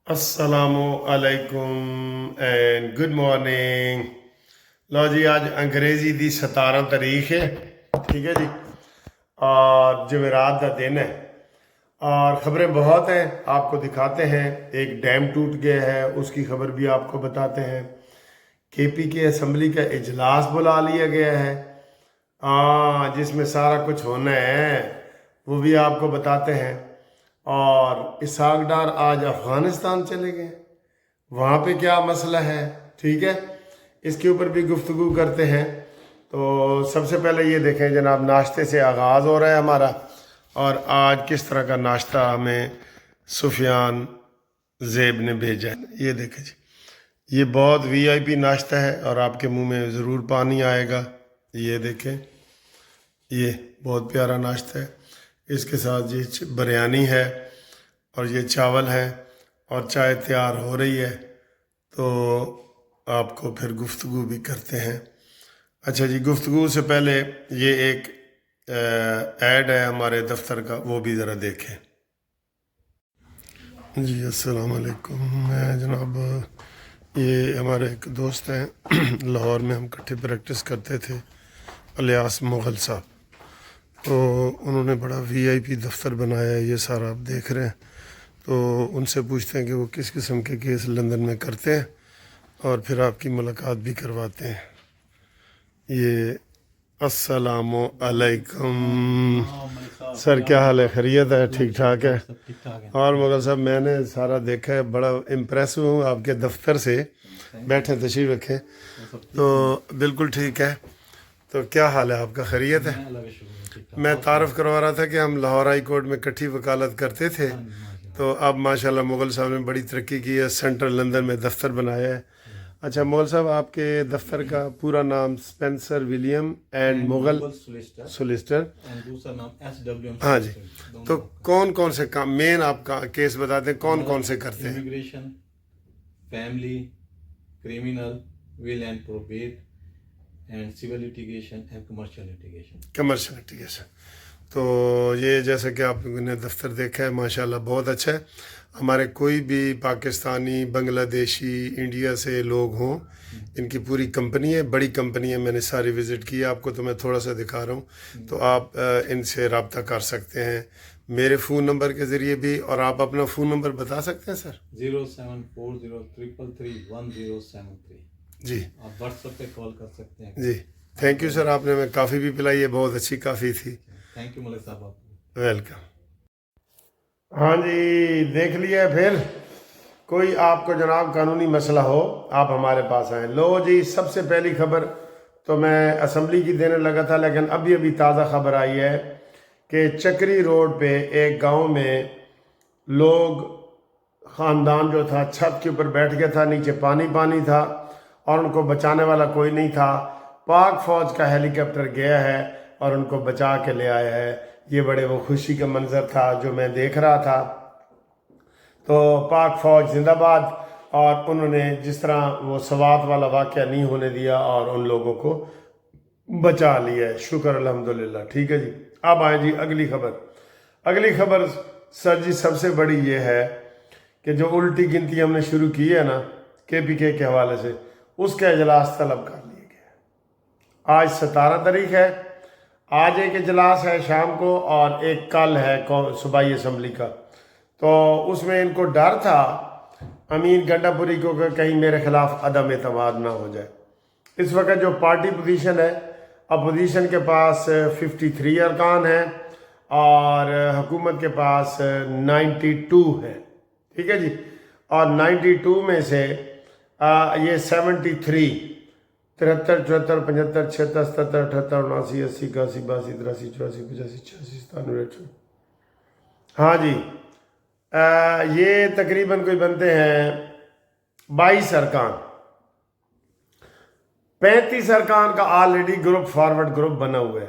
अस्सलामु अलैकुम and good morning. लो जी, आज अंग्रेज़ी दी 17 तारीख है, ठीक है जी, और जमेरात का दिन है और ख़बरें बहुत हैं, आपको दिखाते हैं। एक डैम टूट गया है, उसकी खबर भी आपको बताते हैं। केपी के असम्बली का इजलास बुला लिया गया है, जिसमें सारा कुछ होना है, वो भी आपको बताते हैं। और इसहाक डार आज अफ़गानिस्तान चले गए, वहाँ पे क्या मसला है, ठीक है, इसके ऊपर भी गुफ्तगू करते हैं। तो सबसे पहले ये देखें जनाब, नाश्ते से आगाज़ हो रहा है हमारा, और आज किस तरह का नाश्ता हमें सुफियान ज़ेब ने भेजा है। ये देखें जी, ये बहुत वीआईपी नाश्ता है और आपके मुंह में ज़रूर पानी आएगा। ये देखें, ये बहुत प्यारा नाश्ता है। इसके साथ ये बिरयानी है और ये चावल है और चाय तैयार हो रही है, तो आपको फिर गुफ्तगू भी करते हैं। अच्छा जी, गुफ्तगू से पहले ये एक ऐड है हमारे दफ्तर का, वो भी ज़रा देखें जी। अस्सलाम वालेकुम। मैं जनाब, ये हमारे एक दोस्त हैं लाहौर में, हम इकट्ठे प्रैक्टिस करते थे, इलियास मुग़ल साहब। तो उन्होंने बड़ा वीआईपी दफ्तर बनाया है, ये सारा आप देख रहे हैं। तो उनसे पूछते हैं कि वो किस किस्म के केस लंदन में करते हैं और फिर आपकी मुलाकात भी करवाते हैं। ये अस्सलामु अलैकुम सर, क्या हाल है? खैरियत है? ठीक ठाक है? और मुग़ल साहब, मैंने सारा देखा है, बड़ा इम्प्रेस हूँ आपके दफ्तर से। बैठे, तशरीफ़ रखें। तो बिल्कुल ठीक है। तो क्या हाल है आपका? खैरियत है? मैं तारफ़ करवा रहा था कि हम लाहौर हाई कोर्ट में इकट्ठी वकालत करते थे, तो अब माशाल्लाह मुग़ल साहब ने बड़ी तरक्की की है, सेंट्रल लंदन में दफ्तर बनाया है। अच्छा मुग़ल साहब, आपके दफ्तर का पूरा नाम Spencer William and Mughal solicitor, दूसरा नाम SWM। हाँ जी। तो कौन कौन से काम मेन आपका केस बताते हैं, कौन कौन से करते हैं? Immigration, family, criminal, will and probate and civil litigation and commercial litigation. Commercial litigation. तो ये जैसे कि आपने दफ्तर देखा है, माशाल्लाह बहुत अच्छा है। हमारे कोई भी पाकिस्तानी, बांग्लादेशी, इंडिया से लोग हों, इनकी पूरी कंपनी है, बड़ी कंपनी है, मैंने सारी विज़िट की है। आपको तो मैं थोड़ा सा दिखा रहा हूँ, तो आप इनसे रब्ता कर सकते हैं मेरे फ़ोन नंबर के ज़रिए भी। और आप अपना फ़ोन नंबर बता सकते हैं सर? 07403331073 जी। आप व्हाट्सएप पे कॉल कर सकते हैं जी, थैंक यू सर। आपने मैं काफ़ी भी पिलाई है, बहुत अच्छी काफ़ी थी। थैंक यू मलिक साहब, आपको वेलकम। हाँ जी, देख लिया फिर। कोई आपको जनाब कानूनी मसला हो, आप हमारे पास आएँ। लो जी, सबसे पहली खबर तो मैं असम्बली की देने लगा था, लेकिन अभी अभी ताज़ा खबर आई है कि चक्री रोड पे एक गांव में लोग, ख़ानदान जो था छत के ऊपर बैठ गया था, नीचे पानी पानी था और उनको बचाने वाला कोई नहीं था। पाक फ़ौज का हेलीकॉप्टर गया है और उनको बचा के ले आया है। ये बड़े वो खुशी का मंज़र था जो मैं देख रहा था। तो पाक फ़ौज जिंदाबाद। और उन्होंने जिस तरह वो सवात वाला वाक़या नहीं होने दिया और उन लोगों को बचा लिया है, शुक्र अल्हम्दुलिल्लाह। ठीक है जी। अब आए जी अगली खबर। अगली खबर सर जी सबसे बड़ी ये है कि जो उल्टी गिनती हमने शुरू की है ना KPK के हवाले से, उसका इजलास तलब कर लिया गया। आज 17 तारीख है, आज एक इजलास है शाम को और एक कल है सूबाई असम्बली का। तो उसमें इनको डर था अमीन गंडापुरी को कि कहीं मेरे खिलाफ अदम एतमाद ना हो जाए। इस वक्त जो पार्टी पोजीशन है, अपोजिशन के पास 53 अरकान हैं और हुकूमत के पास 92 है, ठीक है जी। और 92 में से ये 73, 73, 74, 75, 76, 77, 78, 79, 80, 81, 82, 83, 84, 85, 86, 97, हाँ जी। ये तकरीबन कोई बनते हैं 22 अरकान। 35 अरकान का ऑलरेडी ग्रुप फॉरवर्ड ग्रुप बना हुआ है।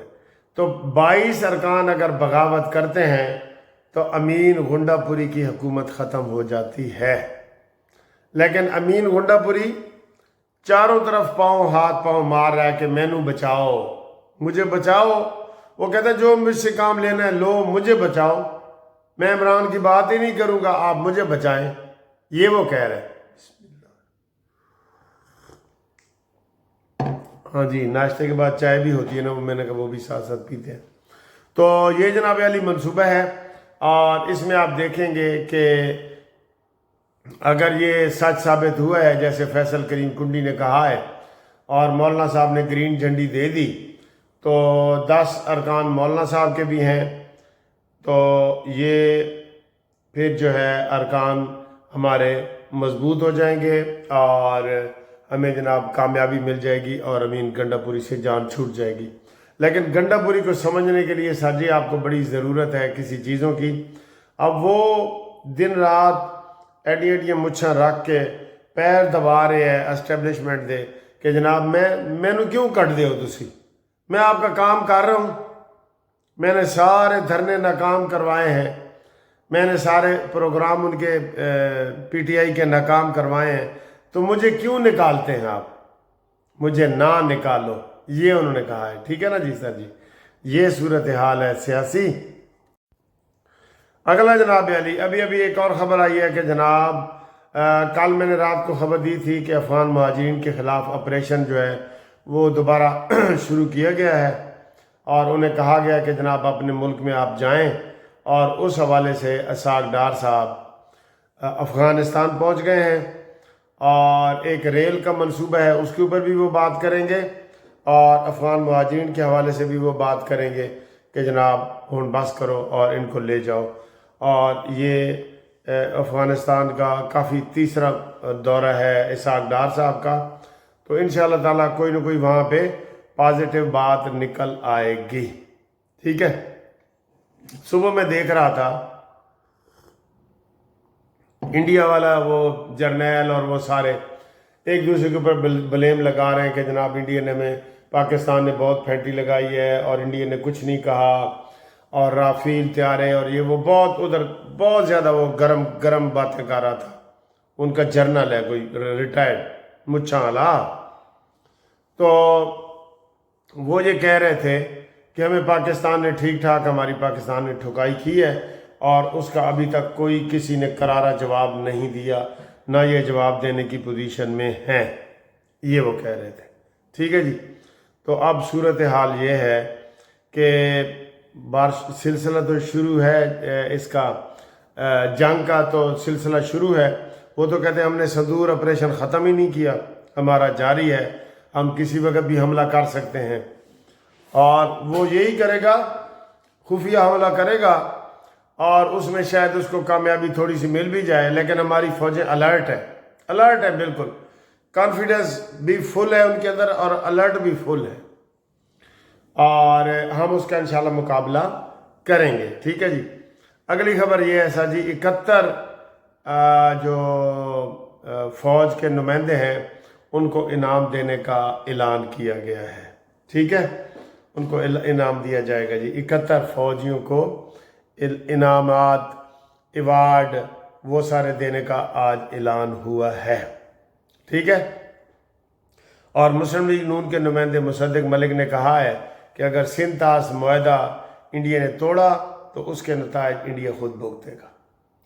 तो 22 अरकान अगर बगावत करते हैं तो अमीन गुंडापुरी की हुकूमत ख़त्म हो जाती है। लेकिन अमीन गुंडापुरी चारों तरफ हाथ पाँव मार रहा है कि मैनू बचाओ, मुझे बचाओ। वो कहता है जो मुझसे काम लेना है लो, मुझे बचाओ, मैं इमरान की बात ही नहीं करूँगा, आप मुझे बचाएं। ये वो कह रहे हैं। हाँ जी, नाश्ते के बाद चाय भी होती है ना, वो मैंने कहा वो भी साथ साथ पीते हैं। तो ये जनाब अली मंसूबा है, और इसमें आप देखेंगे कि अगर ये सच साबित हुआ है जैसे फैसल करीम कुंडी ने कहा है और मौलाना साहब ने ग्रीन झंडी दे दी, तो 10 अरकान मौलाना साहब के भी हैं, तो ये फिर जो है अरकान हमारे मजबूत हो जाएंगे और हमें जनाब कामयाबी मिल जाएगी और अमीन गंडापुरी से जान छूट जाएगी। लेकिन गंडापुरी को समझने के लिए साजी आपको बड़ी ज़रूरत है किसी चीज़ों की। अब वो दिन रात एडियटियाँ मुच्छां रख के पैर दबा रहे हैं एस्टैब्लिशमेंट दे कि जनाब मैनू क्यों कट दे हो तुसी, मैं आपका काम कर रहा हूँ, मैंने सारे धरने नाकाम करवाए हैं, मैंने सारे प्रोग्राम उनके पीटीआई के नाकाम करवाए हैं, तो मुझे क्यों निकालते हैं आप, मुझे ना निकालो, ये उन्होंने कहा है। ठीक है ना जी सर जी, ये सूरत हाल है सियासी। अगला जनाब अली, अभी अभी एक और ख़बर आई है कि जनाब कल मैंने रात को खबर दी थी कि अफगान महाजिरीन के ख़िलाफ़ ऑपरेशन जो है वो दोबारा शुरू किया गया है और उन्हें कहा गया कि जनाब अपने मुल्क में आप जाएं, और उस हवाले से इसाक डार साहब अफ़गानिस्तान पहुंच गए हैं और एक रेल का मंसूबा है उसके ऊपर भी वो बात करेंगे और अफ़गान महाजिरीन के हवाले से भी वो बात करेंगे कि जनाब हुन बस करो और इनको ले जाओ। और ये अफ़गानिस्तान का काफ़ी तीसरा दौरा है इसाक डार साहब का, तो इंशाअल्लाह ताला कोई ना कोई वहाँ पे पॉजिटिव बात निकल आएगी। ठीक है, सुबह मैं देख रहा था इंडिया वाला वो जर्नैल और वो सारे एक दूसरे के ऊपर ब्लेम लगा रहे हैं कि जनाब इंडिया ने में पाकिस्तान ने बहुत फैंटी लगाई है और इंडिया ने कुछ नहीं कहा, और राफेल तैयारे और ये वो बहुत उधर बहुत ज़्यादा वो गरम बातें कर रहा था। उनका जर्नल है कोई रिटायर्ड मुच्छा वाला, तो वो ये कह रहे थे कि हमें पाकिस्तान ने ठीक ठाक हमारी पाकिस्तान ने ठुकाई की है और उसका अभी तक कोई किसी ने करारा जवाब नहीं दिया, ना ये जवाब देने की पोजीशन में है, ये वो कह रहे थे। ठीक है जी, तो अब सूरत हाल ये है कि सिलसिला तो शुरू है, इसका जंग का तो सिलसिला शुरू है। वो तो कहते हैं हमने सदूर ऑपरेशन ख़त्म ही नहीं किया, हमारा जारी है, हम किसी वक्त भी हमला कर सकते हैं, और वो यही करेगा, खुफिया हमला करेगा और उसमें शायद उसको कामयाबी थोड़ी सी मिल भी जाए, लेकिन हमारी फ़ौजें अलर्ट है बिल्कुल, कॉन्फिडेंस भी फुल है उनके अंदर और अलर्ट भी फुल है, और हम उसका इंशाल्लाह मुकाबला करेंगे। ठीक है जी, अगली खबर ये है सर जी, 71 जो फ़ौज के नुमाइंदे हैं उनको इनाम देने का ऐलान किया गया है। ठीक है, उनको इनाम दिया जाएगा जी, 71 फ़ौजियों को इनामात अवार्ड वो सारे देने का आज ऐलान हुआ है। ठीक है, और मुस्लिम लीग नून के नुमाइंदे मुसद्दिक मलिक ने कहा है कि अगर सिंतास मुआहदा इंडिया ने तोड़ा तो उसके नतायज इंडिया खुद भुगतेगा।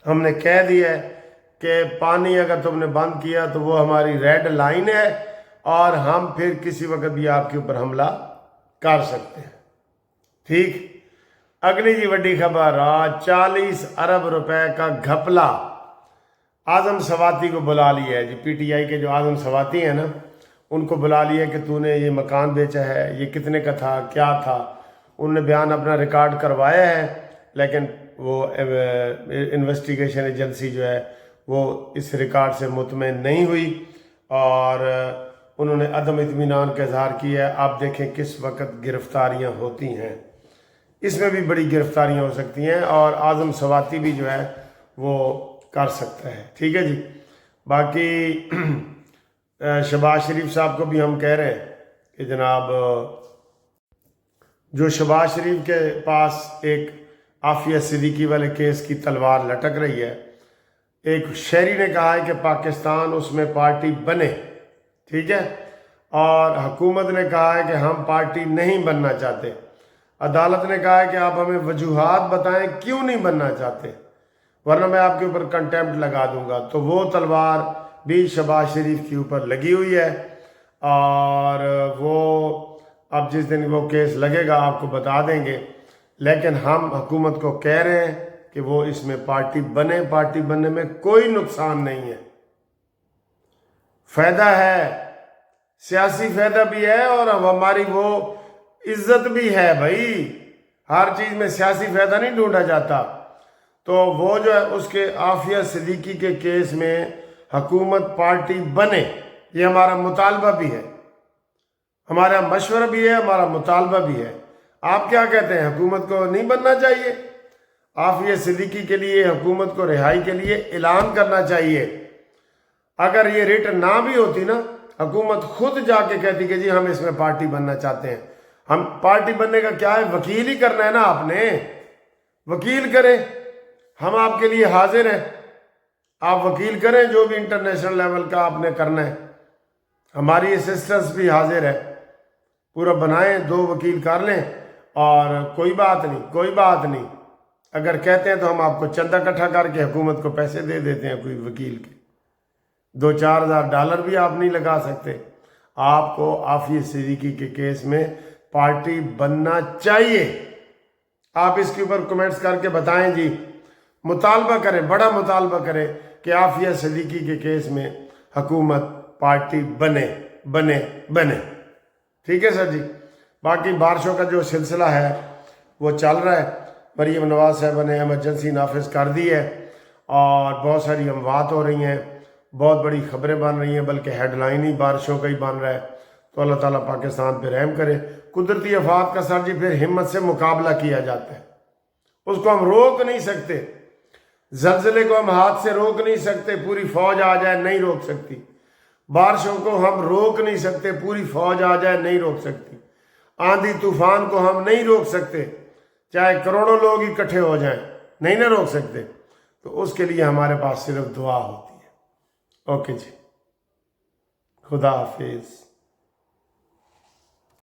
हमने कह दिया है कि पानी अगर तुमने बंद किया तो वो हमारी रेड लाइन है और हम फिर किसी वक्त भी आपके ऊपर हमला कर सकते हैं। ठीक, अगली जी वड्डी खबर, आज 40 अरब रुपए का घपला आजम सवाती को बुला लिया है जी। पीटीआई के जो आजम सवाती हैं ना, उनको बुला लिया कि तूने ये मकान बेचा है, ये कितने का था, क्या था। उन्होंने बयान अपना रिकॉर्ड करवाया है, लेकिन वो इन्वेस्टिगेशन एजेंसी जो है वो इस रिकॉर्ड से मुतमईन नहीं हुई और उन्होंने अदम इत्मीनान का इजहार किया है। आप देखें किस वक्त गिरफ्तारियां होती हैं, इसमें भी बड़ी गिरफ्तारियां हो सकती हैं और आजम सवाती भी जो है वो कर सकता है। ठीक है जी, बाकी शहबाज शरीफ साहब को भी हम कह रहे हैं कि जनाब जो शहबाज शरीफ के पास एक आफिया सिद्दीकी वाले केस की तलवार लटक रही है, एक शहरी ने कहा है कि पाकिस्तान उसमें पार्टी बने। ठीक है, और हुकूमत ने कहा है कि हम पार्टी नहीं बनना चाहते। अदालत ने कहा है कि आप हमें वजूहात बताएं क्यों नहीं बनना चाहते। ورنہ میں آپ کے اوپر کنٹیمپٹ لگا دوں گا. تو وہ تلوار بھی شہباز شریف کے اوپر لگی ہوئی ہے، اور وہ اب جس دن وہ کیس لگے گا آپ کو بتا دیں گے. لیکن ہم حکومت کو کہہ رہے ہیں کہ وہ اس میں پارٹی بنے. پارٹی بننے میں کوئی نقصان نہیں ہے، فائدہ ہے، سیاسی فائدہ بھی ہے، اور ہماری وہ عزت بھی ہے. بھائی ہر چیز میں سیاسی فائدہ نہیں ڈھونڈا جاتا. تو وہ جو ہے اس کے عافیہ صدیقی کے کیس میں حکومت پارٹی بنے، یہ ہمارا مطالبہ بھی ہے، ہمارا مشورہ بھی ہے، ہمارا مطالبہ بھی ہے. آپ کیا کہتے ہیں؟ حکومت کو نہیں بننا چاہیے؟ عافیہ صدیقی کے لیے حکومت کو رہائی کے لیے اعلان کرنا چاہیے. اگر یہ ریٹ نہ بھی ہوتی نا، حکومت خود جا کے کہتی کہ جی ہم اس میں پارٹی بننا چاہتے ہیں. ہم پارٹی بننے کا کیا ہے؟ وکیل ہی کرنا ہے نا. آپ نے وکیل کریں، ہم آپ کے لیے حاضر ہیں. آپ وکیل کریں جو بھی انٹرنیشنل لیول کا آپ نے کرنا ہے. ہماری اسسٹنس بھی حاضر ہے، پورا بنائیں، 2 وکیل کر لیں، اور کوئی بات نہیں، کوئی بات نہیں. اگر کہتے ہیں تو ہم آپ کو چندہ اکٹھا کر کے حکومت کو پیسے دے دیتے ہیں کوئی وکیل کے. $2-4,000 بھی آپ نہیں لگا سکتے. آپ کو عافیہ صدیقی کے کیس میں پارٹی بننا چاہیے. آپ اس کے اوپر کمنٹس کر کے بتائیں جی. مطالبہ کریں، بڑا مطالبہ کریں کہ عافیہ صدیقی کے کیس میں حکومت پارٹی بنے بنے بنے. ٹھیک ہے سر جی. باقی بارشوں کا جو سلسلہ ہے وہ چل رہا ہے. مریم نواز صاحبہ نے ایمرجنسی نافذ کر دی ہے، اور بہت ساری اموات ہو رہی ہیں، بہت بڑی خبریں بن رہی ہیں، بلکہ ہیڈ لائن ہی بارشوں کا ہی بن رہا ہے. تو اللہ تعالیٰ پاکستان پہ رحم کرے. قدرتی آفات کا سر جی پھر ہمت سے مقابلہ کیا جاتا ہے، اس کو ہم روک نہیں سکتے. زلزلے کو ہم ہاتھ سے روک نہیں سکتے، پوری فوج آ جائے نہیں روک سکتی. بارشوں کو ہم روک نہیں سکتے، پوری فوج آ جائے نہیں روک سکتی. آندھی طوفان کو ہم نہیں روک سکتے، چاہے کروڑوں لوگ اکٹھے ہو جائیں، نہیں نہ روک سکتے. تو اس کے لیے ہمارے پاس صرف دعا ہوتی ہے. اوکے جی، خدا حافظ.